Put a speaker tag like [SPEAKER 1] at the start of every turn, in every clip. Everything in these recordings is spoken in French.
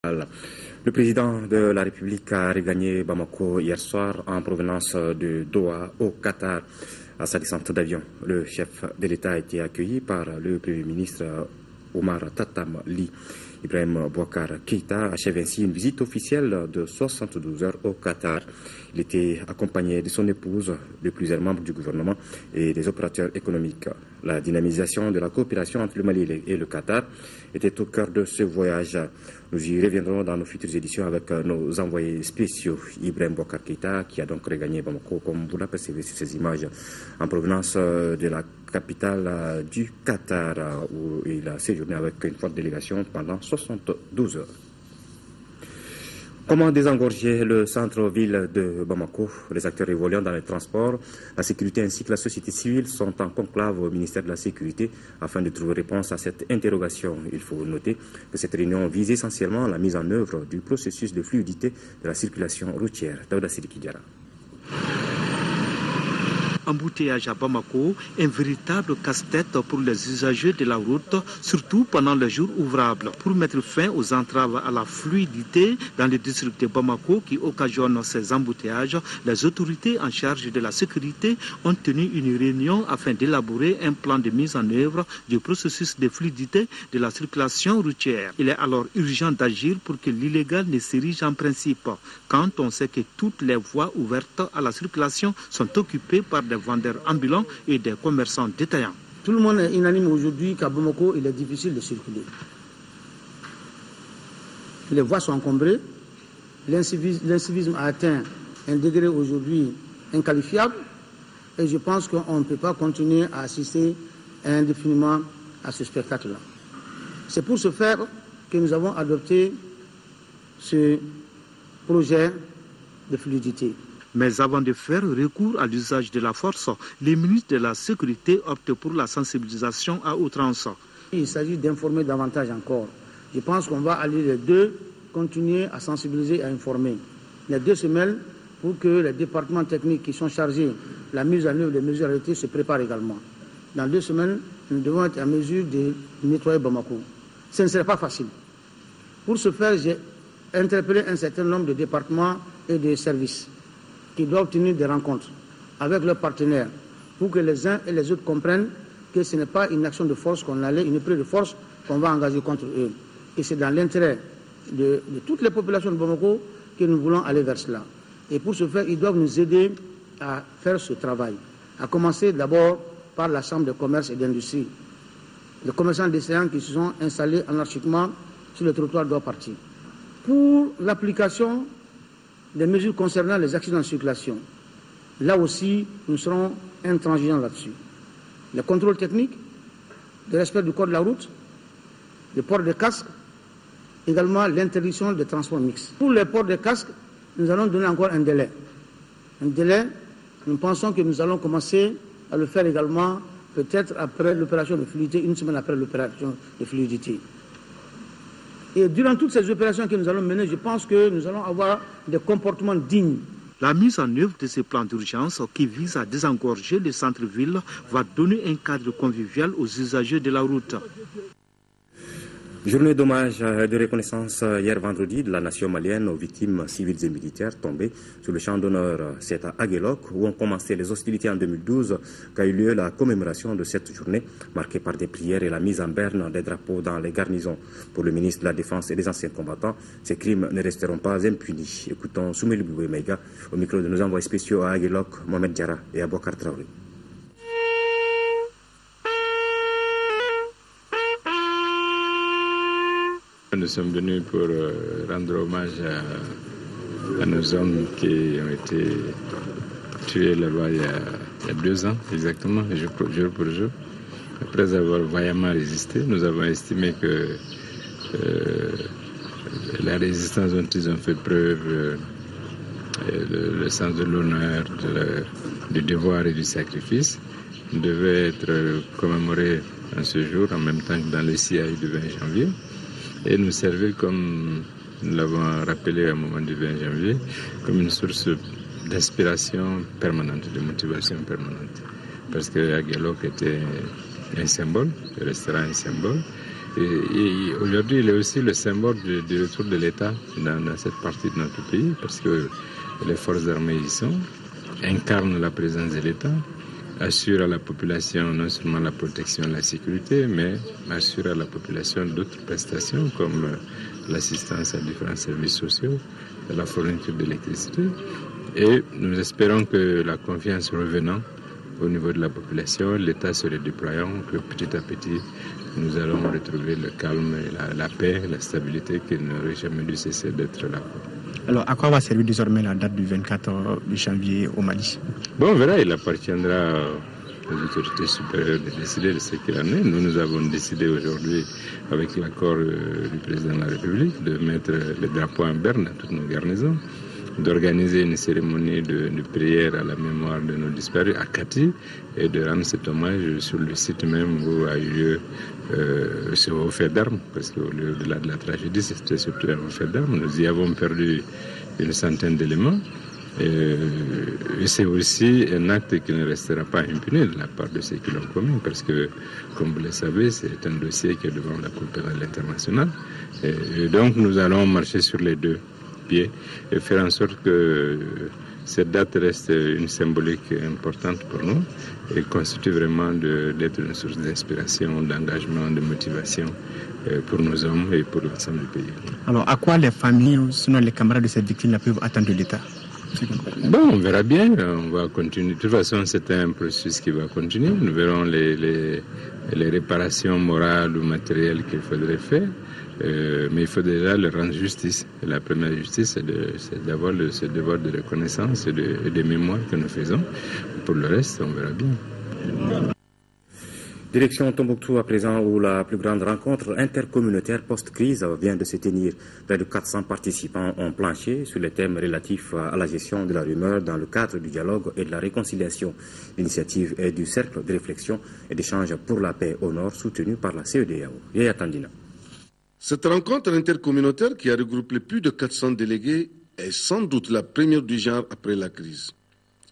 [SPEAKER 1] Le président de la République a regagné Bamako hier soir en provenance de Doha au Qatar. À sa descente d'avion, le chef de l'État a été accueilli par le Premier ministre Omar Tatam Li. Ibrahim Boubacar Keïta achève ainsi une visite officielle de 72 heures au Qatar. Il était accompagné de son épouse, de plusieurs membres du gouvernement et des opérateurs économiques. La dynamisation de la coopération entre le Mali et le Qatar était au cœur de ce voyage. Nous y reviendrons dans nos futures éditions avec nos envoyés spéciaux. Ibrahim Boubacar Keïta, qui a donc regagné Bamako, comme vous l'apercevez sur ces images, en provenance de la capitale du Qatar, où il a séjourné avec une forte délégation pendant 72 heures. Comment désengorger le centre-ville de Bamako? Les acteurs évoluant dans les transports, la sécurité ainsi que la société civile sont en conclave au ministère de la Sécurité afin de trouver réponse à cette interrogation. Il faut noter que cette réunion vise essentiellement la mise en œuvre du processus de fluidité de la circulation routière. Daouda Sidiki Diarra.
[SPEAKER 2] Embouteillage à Bamako, un véritable casse-tête pour les usagers de la route, surtout pendant les jours ouvrables. Pour mettre fin aux entraves à la fluidité dans le district de Bamako qui occasionne ces embouteillages, les autorités en charge de la sécurité ont tenu une réunion afin d'élaborer un plan de mise en œuvre du processus de fluidité de la circulation routière. Il est alors urgent d'agir pour que l'illégal ne s'érige en principe, quand on sait que toutes les voies ouvertes à la circulation sont occupées par des vendeurs ambulants et des commerçants détaillants.
[SPEAKER 3] Tout le monde est unanime aujourd'hui qu'à Bamako, il est difficile de circuler. Les voies sont encombrées, l'incivisme a atteint un degré aujourd'hui inqualifiable et je pense qu'on ne peut pas continuer à assister indéfiniment à ce spectacle-là. C'est pour ce faire que nous avons adopté ce projet de fluidité.
[SPEAKER 2] Mais avant de faire recours à l'usage de la force, les ministres de la Sécurité optent pour la sensibilisation à outrance.
[SPEAKER 3] Il s'agit d'informer davantage encore. Je pense qu'on va aller les deux, continuer à sensibiliser et à informer. Les deux semaines pour que les départements techniques qui sont chargés de la mise en œuvre des mesures arrêtées se préparent également. Dans 2 semaines, nous devons être en mesure de nettoyer Bamako. Ce ne serait pas facile. Pour ce faire, j'ai interpellé un certain nombre de départements et de services qui doivent tenir des rencontres avec leurs partenaires pour que les uns et les autres comprennent que ce n'est pas une action de force qu'on allait, une épreuve de force qu'on va engager contre eux. Et c'est dans l'intérêt de toutes les populations de Bamako que nous voulons aller vers cela. Et pour ce faire, ils doivent nous aider à faire ce travail. À commencer d'abord par la Chambre de commerce et d'industrie. Les commerçants détaillants qui se sont installés anarchiquement sur le trottoir doivent partir. Pour l'application des mesures concernant les accidents de circulation, là aussi, nous serons intransigeants là-dessus. Les contrôles techniques, le respect du code de la route, le port de casques, également l'interdiction des transports mixtes. Pour le port de casques, nous allons donner encore un délai. Un délai, nous pensons que nous allons commencer à le faire également peut-être après l'opération de fluidité, 1 semaine après l'opération de fluidité. Et durant toutes ces opérations que nous allons mener, je pense que nous allons avoir des comportements dignes.
[SPEAKER 2] La mise en œuvre de ces plans d'urgence qui visent à désengorger le centre-ville va donner un cadre convivial aux usagers de la route.
[SPEAKER 1] Journée d'hommage et de reconnaissance hier vendredi de la nation malienne aux victimes civiles et militaires tombées sur le champ d'honneur. C'est à Aguelok où ont commencé les hostilités en 2012 qu'a eu lieu la commémoration de cette journée marquée par des prières et la mise en berne des drapeaux dans les garnisons. Pour le ministre de la Défense et des anciens combattants, ces crimes ne resteront pas impunis. Écoutons Soumeli Boué-Meiga au micro de nos envoyés spéciaux à Aguelok, Mohamed Diarra et Abouakar Traoré.
[SPEAKER 4] Nous sommes venus pour rendre hommage à nos hommes qui ont été tués là-bas il y a 2 ans exactement, jour pour jour. Après avoir vaillamment résisté, nous avons estimé que la résistance dont ils ont fait preuve, le sens de l'honneur, du devoir et du sacrifice, devait être commémoré en ce jour, en même temps que dans le CIAI du 20 janvier. Et nous servir, comme nous l'avons rappelé à un moment du 20 janvier, comme une source d'inspiration permanente, de motivation permanente. Parce que Aguelok était un symbole, restera un symbole, Et aujourd'hui, il est aussi le symbole du retour de l'État dans cette partie de notre pays, parce que les forces armées y sont, incarnent la présence de l'État, assurent à la population non seulement la protection et la sécurité, mais assurent à la population d'autres prestations comme l'assistance à différents services sociaux, la fourniture d'électricité. Et nous espérons que la confiance revenant au niveau de la population, l'État se redéployant, que petit à petit, nous allons retrouver le calme, et la paix, la stabilité qui n'aurait jamais dû cesser d'être là.
[SPEAKER 5] Alors, à quoi va servir désormais la date du 24 janvier au Mali?
[SPEAKER 4] Bon, on verra, il appartiendra aux autorités supérieures de décider de ce qu'il en est. Nous avons décidé aujourd'hui, avec l'accord du président de la République, de mettre les drapeaux en berne dans toutes nos garnisons, d'organiser une cérémonie de prière à la mémoire de nos disparus à Kati et de rendre cet hommage sur le site même où a eu lieu ce fait d'armes, parce qu'au-delà de la tragédie, c'était surtout un fait d'armes. Nous y avons perdu une centaine d'éléments. Et c'est aussi un acte qui ne restera pas impuni de la part de ceux qui l'ont commis, parce que, comme vous le savez, c'est un dossier qui est devant la Cour pénale internationale. Et donc, nous allons marcher sur les deux pieds et faire en sorte que cette date reste une symbolique importante pour nous et constitue vraiment d'être une source d'inspiration, d'engagement, de motivation pour nos hommes et pour l'ensemble du pays.
[SPEAKER 5] Alors, à quoi les familles, sinon les camarades de ces victimes, peuvent attendre de l'État?
[SPEAKER 4] Bon, on verra bien, on va continuer. De toute façon, c'est un processus qui va continuer. Nous verrons les réparations morales ou matérielles qu'il faudrait faire. Mais il faut déjà leur rendre justice. Et la première justice, c'est d'avoir ce devoir de reconnaissance et de mémoire que nous faisons. Pour le reste, on verra bien.
[SPEAKER 1] Direction Tombouctou à présent, où la plus grande rencontre intercommunautaire post-crise vient de se tenir. Près de 400 participants ont planché sur les thèmes relatifs à la gestion de la rumeur dans le cadre du dialogue et de la réconciliation. L'initiative est du cercle de réflexion et d'échange pour la paix au Nord, soutenu par la CEDEAO. Yaya Tandina.
[SPEAKER 6] Cette rencontre intercommunautaire qui a regroupé plus de 400 délégués est sans doute la première du genre après la crise.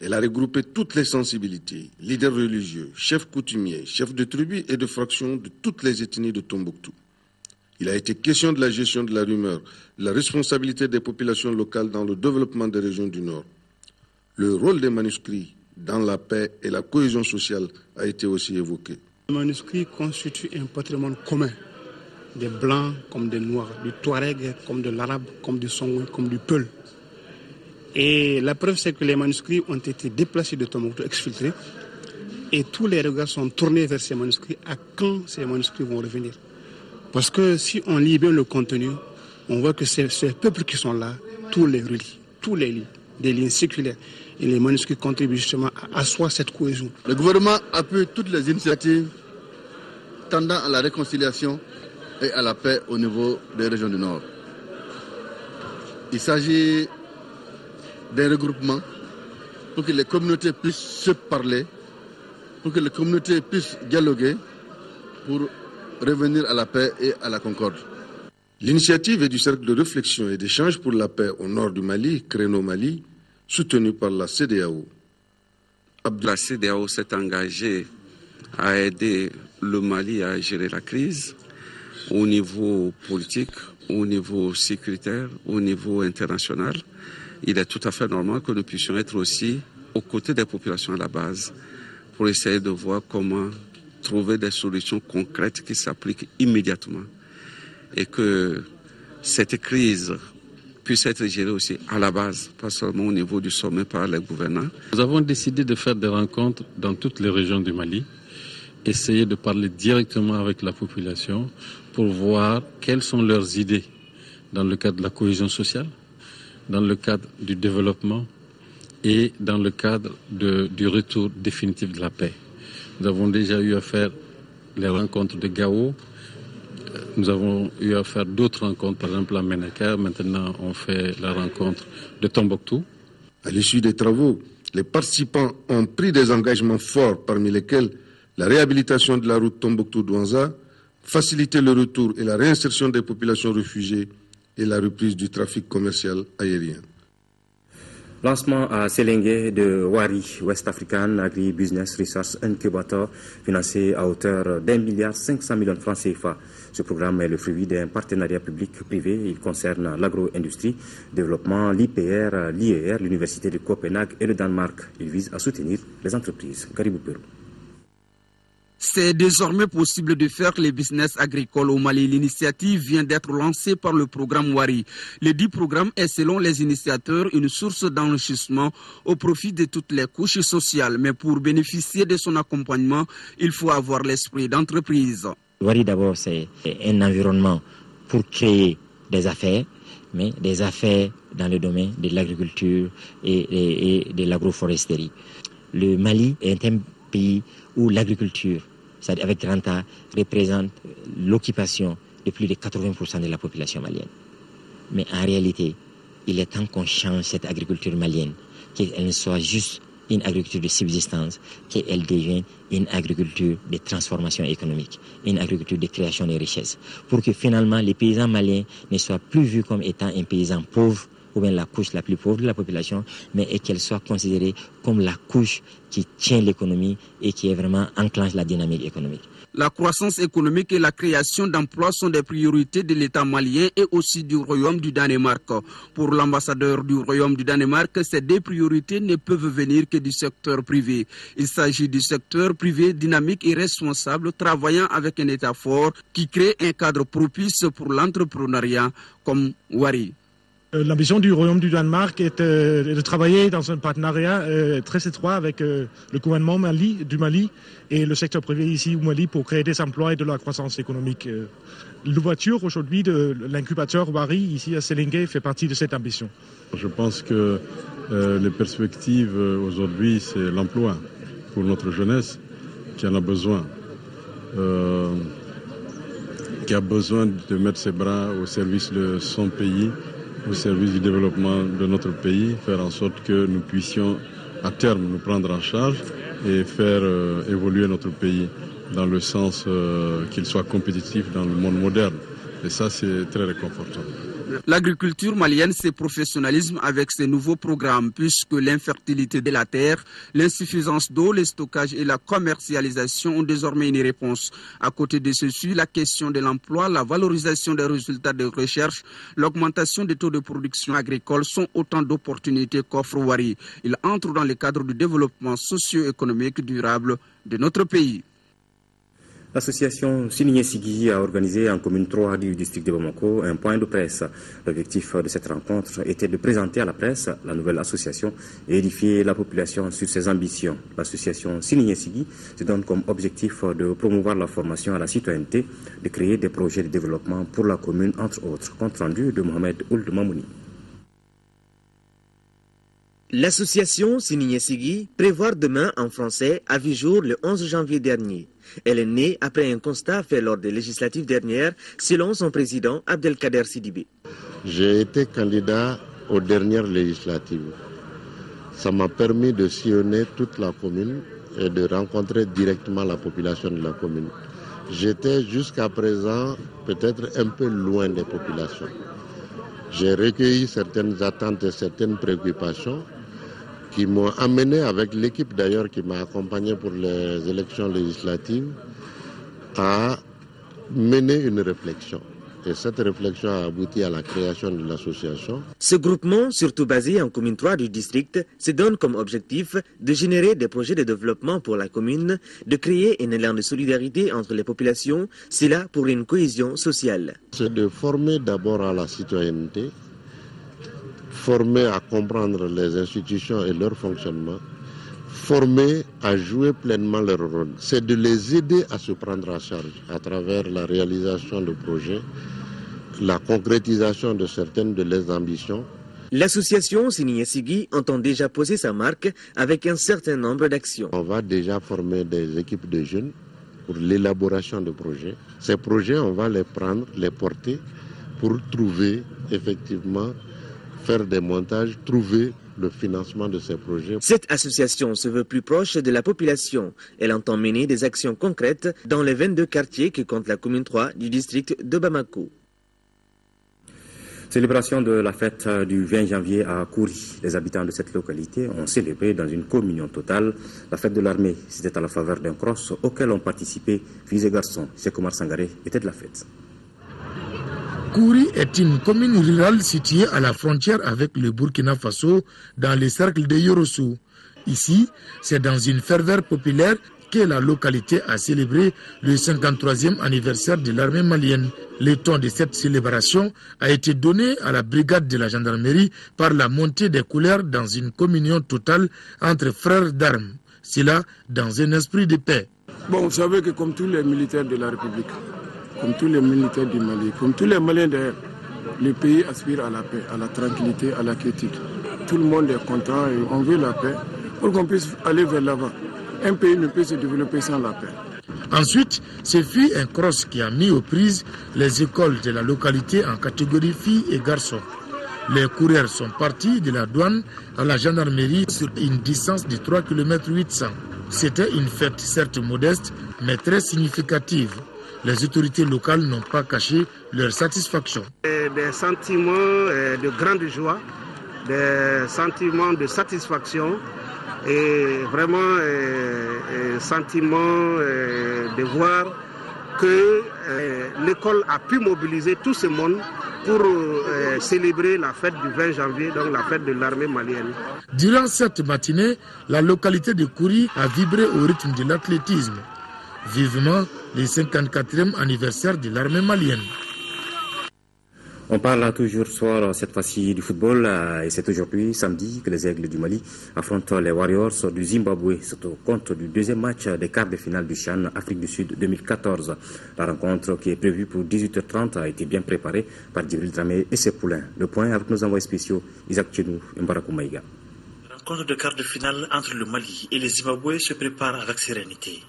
[SPEAKER 6] Elle a regroupé toutes les sensibilités, leaders religieux, chefs coutumiers, chefs de tribus et de fractions de toutes les ethnies de Tombouctou. Il a été question de la gestion de la rumeur, de la responsabilité des populations locales dans le développement des régions du Nord. Le rôle des manuscrits dans la paix et la cohésion sociale a été aussi évoqué.
[SPEAKER 7] Les manuscrits constituent un patrimoine commun, des Blancs comme des Noirs, du Touareg comme de l'Arabe, comme du Songwe, comme du Peul. Et la preuve, c'est que les manuscrits ont été déplacés de Tombouctou, exfiltrés, et tous les regards sont tournés vers ces manuscrits, à quand ces manuscrits vont revenir. Parce que si on lit bien le contenu, on voit que ces peuples qui sont là, tous les relient, tous les lient, des liens séculaires. Et les manuscrits contribuent justement à asseoir cette cohésion.
[SPEAKER 8] Le gouvernement appuie toutes les initiatives tendant à la réconciliation et à la paix au niveau des régions du Nord. Il s'agit d'un regroupement pour que les communautés puissent se parler, pour que les communautés puissent dialoguer, pour revenir à la paix et à la concorde.
[SPEAKER 6] L'initiative est du cercle de réflexion et d'échange pour la paix au nord du Mali, Créneau Mali, soutenu par la CEDEAO.
[SPEAKER 9] La CEDEAO s'est engagée à aider le Mali à gérer la crise au niveau politique, au niveau sécuritaire, au niveau international. Il est tout à fait normal que nous puissions être aussi aux côtés des populations à la base pour essayer de voir comment trouver des solutions concrètes qui s'appliquent immédiatement et que cette crise puisse être gérée aussi à la base, pas seulement au niveau du sommet par les gouvernants.
[SPEAKER 10] Nous avons décidé de faire des rencontres dans toutes les régions du Mali, essayer de parler directement avec la population pour voir quelles sont leurs idées dans le cadre de la cohésion sociale, dans le cadre du développement et dans le cadre du retour définitif de la paix. Nous avons déjà eu à faire les rencontres de Gao, nous avons eu à faire d'autres rencontres, par exemple à Ménaka. Maintenant, on fait la rencontre de Tombouctou.
[SPEAKER 6] À l'issue des travaux, les participants ont pris des engagements forts, parmi lesquels la réhabilitation de la route Tombouctou-Douanza, faciliter le retour et la réinsertion des populations réfugiées et la reprise du trafic commercial aérien.
[SPEAKER 1] Lancement à Selengue de Wari, West African Agri-Business Resource Incubator, financé à hauteur d'1,5 milliard de francs CFA. Ce programme est le fruit d'un partenariat public-privé. Il concerne l'agro-industrie, développement, l'IPR, l'IER, l'Université de Copenhague et le Danemark. Il vise à soutenir les entreprises. Caribou Pérou.
[SPEAKER 11] C'est désormais possible de faire les business agricoles au Mali. L'initiative vient d'être lancée par le programme Wari. Le dit programme est, selon les initiateurs, une source d'enrichissement au profit de toutes les couches sociales. Mais pour bénéficier de son accompagnement, il faut avoir l'esprit d'entreprise.
[SPEAKER 12] Wari, d'abord, c'est un environnement pour créer des affaires, mais des affaires dans le domaine de l'agriculture et de l'agroforesterie. Le Mali est un pays où l'agriculture, c'est-à-dire avec grand A, représente l'occupation de plus de 80% de la population malienne. Mais en réalité, il est temps qu'on change cette agriculture malienne, qu'elle ne soit juste une agriculture de subsistance, qu'elle devienne une agriculture de transformation économique, une agriculture de création de richesses, pour que finalement les paysans maliens ne soient plus vus comme étant un paysan pauvre, ou bien la couche la plus pauvre de la population, mais qu'elle soit considérée comme la couche qui tient l'économie et qui est vraiment enclenche la dynamique économique.
[SPEAKER 11] La croissance économique et la création d'emplois sont des priorités de l'État malien et aussi du Royaume du Danemark. Pour l'ambassadeur du Royaume du Danemark, ces deux priorités ne peuvent venir que du secteur privé. Il s'agit du secteur privé dynamique et responsable, travaillant avec un État fort qui crée un cadre propice pour l'entrepreneuriat comme Wari.
[SPEAKER 13] L'ambition du Royaume du Danemark est de travailler dans un partenariat très étroit avec le gouvernement du Mali et le secteur privé ici au Mali pour créer des emplois et de la croissance économique. L'ouverture aujourd'hui de l'incubateur Wari ici à Selengue fait partie de cette ambition.
[SPEAKER 14] Je pense que les perspectives aujourd'hui, c'est l'emploi pour notre jeunesse qui en a besoin. Qui a besoin de mettre ses bras au service de son pays, au service du développement de notre pays, faire en sorte que nous puissions à terme nous prendre en charge et faire évoluer notre pays dans le sens qu'il soit compétitif dans le monde moderne. Et ça, c'est très réconfortant.
[SPEAKER 11] L'agriculture malienne se professionnalise avec ces nouveaux programmes puisque l'infertilité de la terre, l'insuffisance d'eau, le stockage et la commercialisation ont désormais une réponse. À côté de ceci, la question de l'emploi, la valorisation des résultats de recherche, l'augmentation des taux de production agricole sont autant d'opportunités qu'offre Wari. Il entre dans le cadre du développement socio-économique durable de notre pays.
[SPEAKER 1] L'association Siligné Sigui a organisé en commune 3 du district de Bamako un point de presse. L'objectif de cette rencontre était de présenter à la presse la nouvelle association et édifier la population sur ses ambitions. L'association Siligné Sigui se donne comme objectif de promouvoir la formation à la citoyenneté, de créer des projets de développement pour la commune, entre autres. Compte rendu de Mohamed Ould Mamouni.
[SPEAKER 15] L'association Siligné Sigui prévoit demain en français a vu jour le 11 janvier dernier. Elle est née après un constat fait lors des législatives dernières, selon son président Abdelkader Sidibé.
[SPEAKER 16] J'ai été candidat aux dernières législatives. Ça m'a permis de sillonner toute la commune et de rencontrer directement la population de la commune. J'étais jusqu'à présent peut-être un peu loin des populations. J'ai recueilli certaines attentes et certaines préoccupations qui m'ont amené, avec l'équipe d'ailleurs qui m'a accompagné pour les élections législatives, à mener une réflexion. Et cette réflexion a abouti à la création de l'association.
[SPEAKER 15] Ce groupement, surtout basé en commune 3 du district, se donne comme objectif de générer des projets de développement pour la commune, de créer un élan de solidarité entre les populations, cela pour une cohésion sociale.
[SPEAKER 16] C'est de former d'abord à la citoyenneté, former à comprendre les institutions et leur fonctionnement, former à jouer pleinement leur rôle. C'est de les aider à se prendre en charge à travers la réalisation de projets, la concrétisation de certaines de leurs ambitions.
[SPEAKER 15] L'association Siligné Sigui entend déjà poser sa marque avec un certain nombre d'actions.
[SPEAKER 16] On va déjà former des équipes de jeunes pour l'élaboration de projets. Ces projets, on va les prendre, les porter pour trouver effectivement, faire des montages, trouver le financement de ces projets.
[SPEAKER 15] Cette association se veut plus proche de la population. Elle entend mener des actions concrètes dans les 22 quartiers que compte la commune 3 du district de Bamako.
[SPEAKER 1] Célébration de la fête du 20 janvier à Kouri. Les habitants de cette localité ont célébré dans une communion totale la fête de l'armée. C'était à la faveur d'un cross auquel ont participé filles et garçons. Cheikh Omar Sangaré était de la fête.
[SPEAKER 17] Kouri est une commune rurale située à la frontière avec le Burkina Faso dans le cercle de Yorossou. Ici, c'est dans une ferveur populaire que la localité a célébré le 53e anniversaire de l'armée malienne. Le ton de cette célébration a été donné à la brigade de la gendarmerie par la montée des couleurs dans une communion totale entre frères d'armes. Cela dans un esprit de paix.
[SPEAKER 18] Bon, vous savez que comme tous les militaires de la République, comme tous les militaires du Mali, comme tous les Maliens d'ailleurs, le pays aspire à la paix, à la tranquillité, à la quiétude. Tout le monde est content et on veut la paix pour qu'on puisse aller vers l'avant. Un pays ne peut se développer sans la paix.
[SPEAKER 17] Ensuite, ce fut un cross qui a mis aux prises les écoles de la localité en catégorie filles et garçons. Les coureurs sont partis de la douane à la gendarmerie sur une distance de 3 km 800. C'était une fête certes modeste, mais très significative. Les autorités locales n'ont pas caché leur satisfaction.
[SPEAKER 19] Des sentiments de grande joie, des sentiments de satisfaction et vraiment sentiment de voir que l'école a pu mobiliser tout ce monde pour célébrer la fête du 20 janvier, donc la fête de l'armée malienne.
[SPEAKER 17] Durant cette matinée, la localité de Kouri a vibré au rythme de l'athlétisme. Vivement le 54e anniversaire de l'armée malienne.
[SPEAKER 1] On parle toujours soir, cette fois-ci, du football, et c'est aujourd'hui, samedi, que les Aigles du Mali affrontent les Warriors du Zimbabwe. C'est au compte du deuxième match des quarts de finale du CHAN Afrique du Sud 2014. La rencontre, qui est prévue pour 18h30, a été bien préparée par Djibril Dramé et ses poulains. Le point avec nos envoyés spéciaux, Isaac Tchenou et Mbarakou Maïga.
[SPEAKER 20] La rencontre de quart de finale entre le Mali et le Zimbabwe se prépare avec sérénité.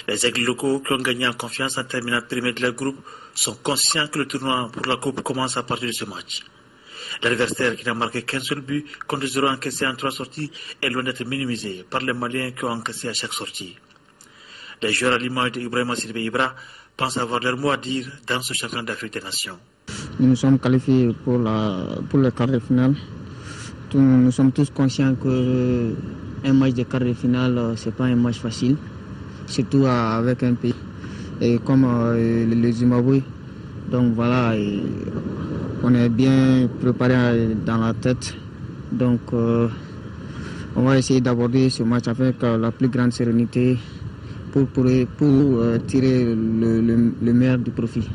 [SPEAKER 20] Les aigles locaux qui ont gagné en confiance en terminant premier de leur groupe sont conscients que le tournoi pour la Coupe commence à partir de ce match. L'adversaire qui n'a marqué qu'un seul but, contre 0 encaissé en 3 sorties, est loin d'être minimisé par les Maliens qui ont encaissé à chaque sortie. Les joueurs à l'image d'Ibrahima Sidibé Ibra pensent avoir leur mot à dire dans ce championnat d'Afrique des Nations.
[SPEAKER 21] Nous sommes qualifiés pour le quart de finale. Nous sommes tous conscients qu'un match de quart de finale, ce n'est pas un match facile. Surtout avec un pays comme le Zimbabwe. Donc voilà, on est bien préparé dans la tête. Donc on va essayer d'aborder ce match avec la plus grande sérénité pour tirer le meilleur du profit.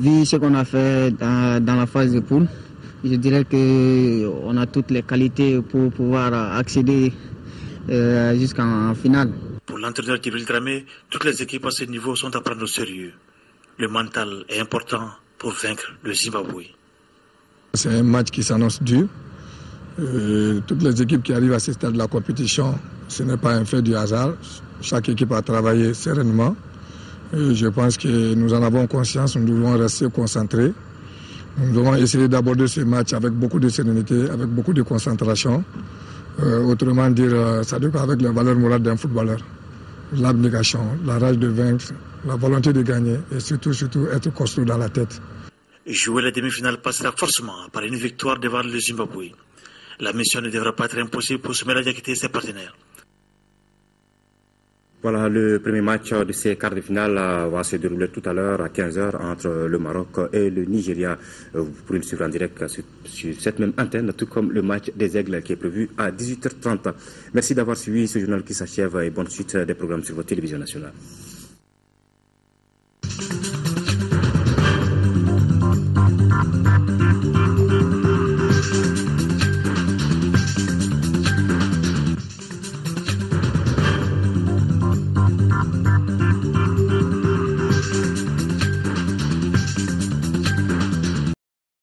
[SPEAKER 21] Vu ce qu'on a fait dans la phase de poule, je dirais qu'on a toutes les qualités pour pouvoir accéder jusqu'en finale.
[SPEAKER 20] Pour l'entraîneur Djibril Dramé, toutes les équipes à ce niveau sont à prendre au sérieux. Le mental est important pour vaincre le Zimbabwe.
[SPEAKER 18] C'est un match qui s'annonce dur. Toutes les équipes qui arrivent à ce stade de la compétition, ce n'est pas un fait du hasard. Chaque équipe a travaillé sereinement. Je pense que nous en avons conscience, nous devons rester concentrés. Nous devons essayer d'aborder ce match avec beaucoup de sérénité, avec beaucoup de concentration. Autrement dire, ça doit être avec les valeurs morales d'un footballeur. L'abnégation, la rage de vaincre, la volonté de gagner et surtout être construit dans la tête.
[SPEAKER 20] Jouer la demi-finale passera forcément par une victoire devant le Zimbabwe. La mission ne devra pas être impossible pour Soumaïla Diakité et ses partenaires.
[SPEAKER 1] Voilà, le premier match de ces quarts de finale va se dérouler tout à l'heure à 15h entre le Maroc et le Nigeria. Vous pourrez le suivre en direct sur cette même antenne, tout comme le match des Aigles qui est prévu à 18h30. Merci d'avoir suivi ce journal qui s'achève et bonne suite des programmes sur votre télévision nationale.